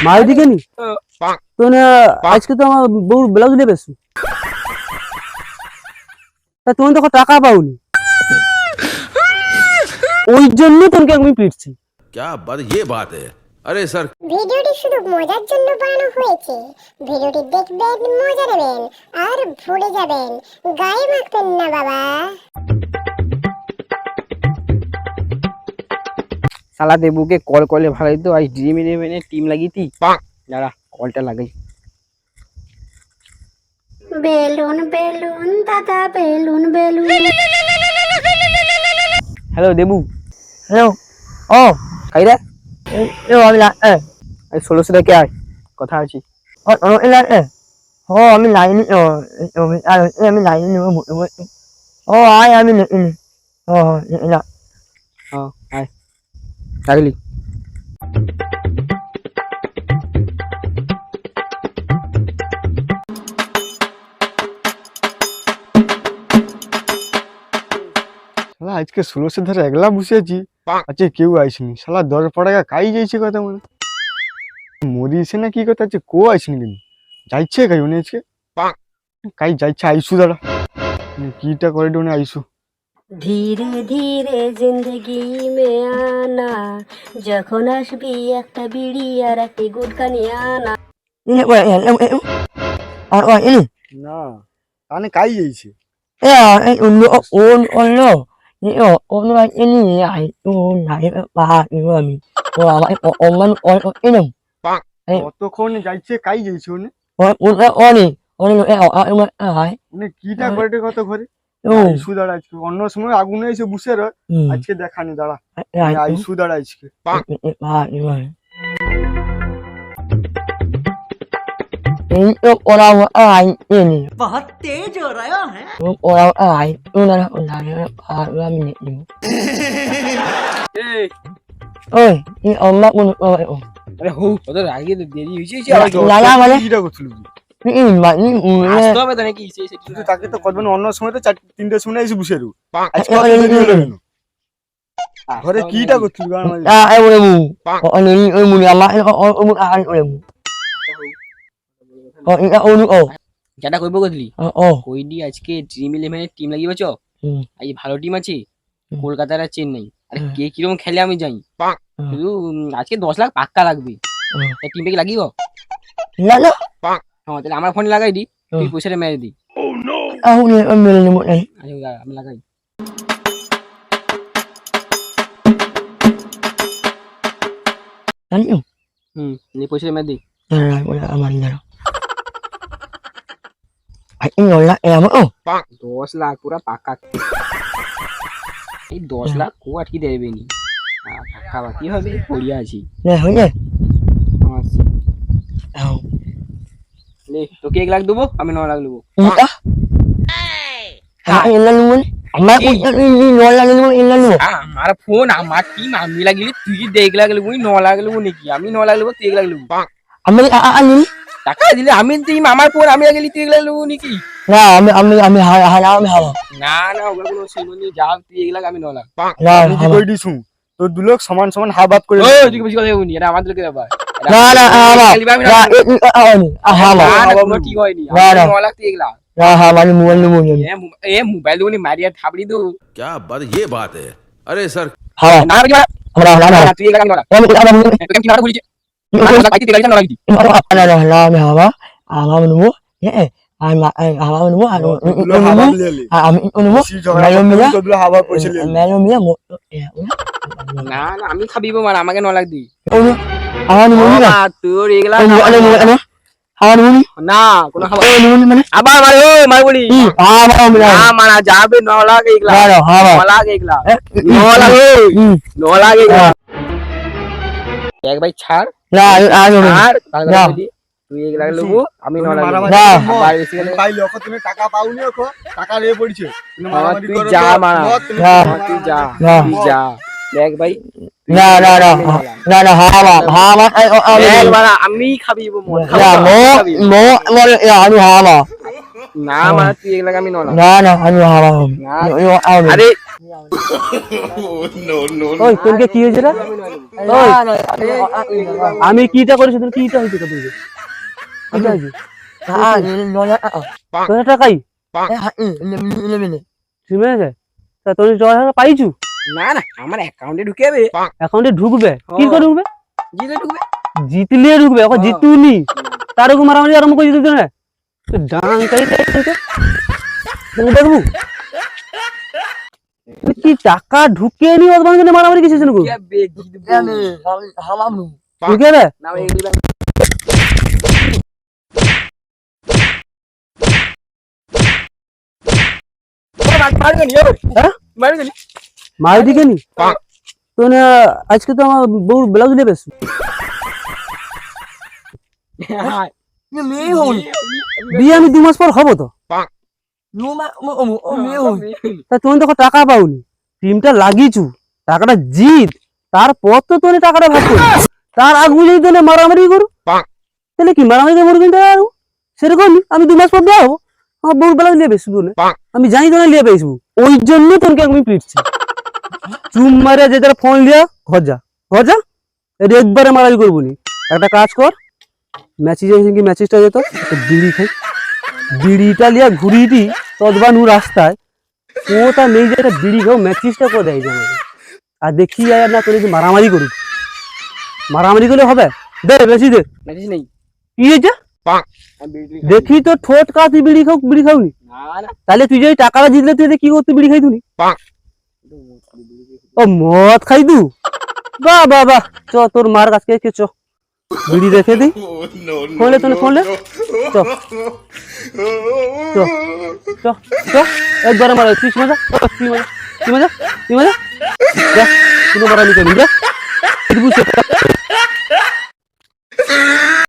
মারি দিকে নি তো না আজকে তো আমার বউ ব্লাউজ নেবে তা তুমি তো টাকা পাওনি ওই জন্য তোমাকে আমি পিটছি क्या बात ये बात है अरे सर ভিডিওটি শুধু মজার জন্য বানানো হয়েছে। ভিডিওটি দেখবেন, মজা নেবেন আর ভুলে যাবেন, গায়ে মাখবেন না বাবা। সালা দেবুকে কল করলে ভালো হতো। আজ ড্রিম ইলেভেনে টিম লাগিয়েছি, দাঁড়া কলটা লাগাই। বেলুন বেলুন দাদা balloon balloon. Hello Debu. Hello ও খাই রে এ আমি এই 1600 টাকা আয়, কথা আছে। আমি লাইনি আমি লাইনি ও আয় আমি ও আয় রাখলি। শালা আজকে 1600 ধরে একলা বসে আছি, আজকে কেউ আইসনি। শালা 10 টাকা কাই যাইছে কথা মানে মরিছে না কি কথা আছে, কো আইসনি কিন্তু যাইছে কাই উনি আজকে কাই যাইছে আইসু দাঁড়া কিটা করে ডোনে আইসু। ধীরে ধীরে জিন্দগি মে আনা, যখন আসবি একটা বিড়ি আর একটি গুটকা নিয়ে আনা। না তানে কাই যাইছে কতক্ষণ যাইছে কাই যাইছে উনি কিটা করে কত ঘরে আইসু দাঁড়া আজকে অন্য সময় আগুনে এসে বসে রয়, আজকে দেখানি দাঁড়া আইসু দাঁড়া আজকে। बहुत तेज हो रहा है আরে হো তোদের আগে দেরি হয়েছে, কিটা করছিল আসতে হবে তো নাকি? কিন্তু তাকে তো করবেন অন্য সময় তো 3টের সময় এসে বসে রু আজকে অত দেরি হলো কেন? ঘরে কিটা করছিল গান মাঝে যেটা কইব কইলি কইডি আজকে ড্রিম ইলেভেনের টিম লাগিবে চ। আজ ভালো টিম আছে কলকাতার আর চেন্নাই। আরে কে কিরকম খেলে আমি জানি, শুধু আজকে 10 লাখ পাক্কা লাগবে। টিমটা কি লাগিব? হ্যাঁ তাহলে আমার ফোনে লাগাই দি, তুই পয়সাটা মেরে দি। আমি লাগাই। নে পয়সাটা মেরে দি। 10 লাখ পুরা পাক্কা। এই 10 লাখ কো আটকে দেবে নি, পাক্কা বাকি হবে পড়িয়া আছি। লে তোকে 1 লাখ দেবো, আমি 9 লাখ দেবো। আমার ফোন আমার টিম আমি লাগিলে তুই 1 লাখ দেবো, 9 লাখ দেবো নাকি? আমি 9 লাখ দেবো, তুই 1 লাখ দেবো। টাকা দিলে আমি টিম আমার ফোন আমি লাগিলে তুই 1 লাখ দেবো নাকি? না না ওগুলো কোনো সিমনি যা, তুই 1 লাখ আমি 9 লাখ। আমি কি কই দিছু তো দুলোক সমান সমান হাফ হাফ করে। ও তুই বেশি কথা বলনি, এটা আমাদের লোকের ব্যাপার। ঠিক হয়নি। 9 লাখ তুই 1 লাখ। মোবাইল দেবো মারিয়া থাপড়ি দু। क्या बात ये बात है अरे सर না তুই 1 লাখ আমি 9 লাখ। তোকে কি নাটক বলিছে? না না আমি খাবিব মানে আমাকে 9 লাখ দি। তোর 1 লাখ না কোনো খাবার আবার মারে ও মার বলি না মারা যাবে 9 লাখ 1 লাখ 9 লাখ 1 লাখ 9 লাখ 9 লাখ 1 লাখ। এক ভাই ছাড় তুই 1 লাখ নেবো, আমি 9 লাখ ভাই লোক তুমি টাকা পাওনি ওখো টাকা রে পড়ছে তুই যা মারা তুই যা দেখ ভাই আমি খাবি না মারা তুই 1 লাখ আমি 9 লাখ। আরে ওই তোকে কি হয়েছে রে? ওই, আমি কিটা করেছি তোর কিটা হয়েছে তোর? কিটা হয়েছে? 1000 টাকাই ঠিক আছে? তা তোর 10 টাকা পাইছু? না না আমার অ্যাকাউন্টে ঢুকে যাবে। অ্যাকাউন্টে ঢুকবে কি করে ঢুকবে? জিতে ঢুকবে। জিতলে ঢুকবে, এখন জিতুনি তার উপর মারামারি আরম্ভ করে দিতে না ডাঙ্কাই দেখবো তুই কি টাকা ঢুকে নি অদমান জন্য মারামারি কিসের জন্য করবি? ঢুকে রে না আমি এগুলি মার দিকে নি তো না আজকে তো আমার বউ ব্লাউজ নেবে বিয়ে আমি 2 মাস পর হবো তো তা তুমি তখন টাকা পাওনি টিমটা লাগিয়েছু টাকাটা জিত তারপর তো তুমি টাকাটা ভাগ করো তার আগ বুঝেই তো মারামারি করো তাহলে কি মারামারি মরবি সেরকম আমি 2 মাস পর দেওয়া হবো আমার বউ ব্লাউজ নিয়ে বেসবো না আমি জানি তো না নিয়ে বেসবো ওই জন্য তোমাকে আমি পিটছি চুম মারে যে তারা ফোন লিয়া ঘর যা এটা একবারে মারামারি করবো নি একটা কাজ কর ম্যাচিসটা যেত বিড়ি খাই বিড়িটা লিয়া ঘুরিয়ে দি তদবানু রাস্তায় ও তা নেই যে একটা বিড়ি খাও ম্যাচিসটা করে দেয় জানো আর দেখি আর না তোর মারামারি করুক মারামারি করলে হবে দে বেশি দে ম্যাচিস নেই। কি হয়েছে আমি বিড়ি দেখি তো ঠোঁট কা তুই বিড়ি খাওনি না না তাহলে তুই যদি টাকাটা জিতলে তুই কি করতে বিড়ি খাই তুই ও মদ খাই তু বাহ বাহ বাহ চ তোর মার কাছে চ বিড়ি রেখে দি ফোনলে তুমি ফোনলে চ চ চ চ একবার মারা তুই মজা তুই মজা যা কোনো মারামারি করবি যা বুঝছে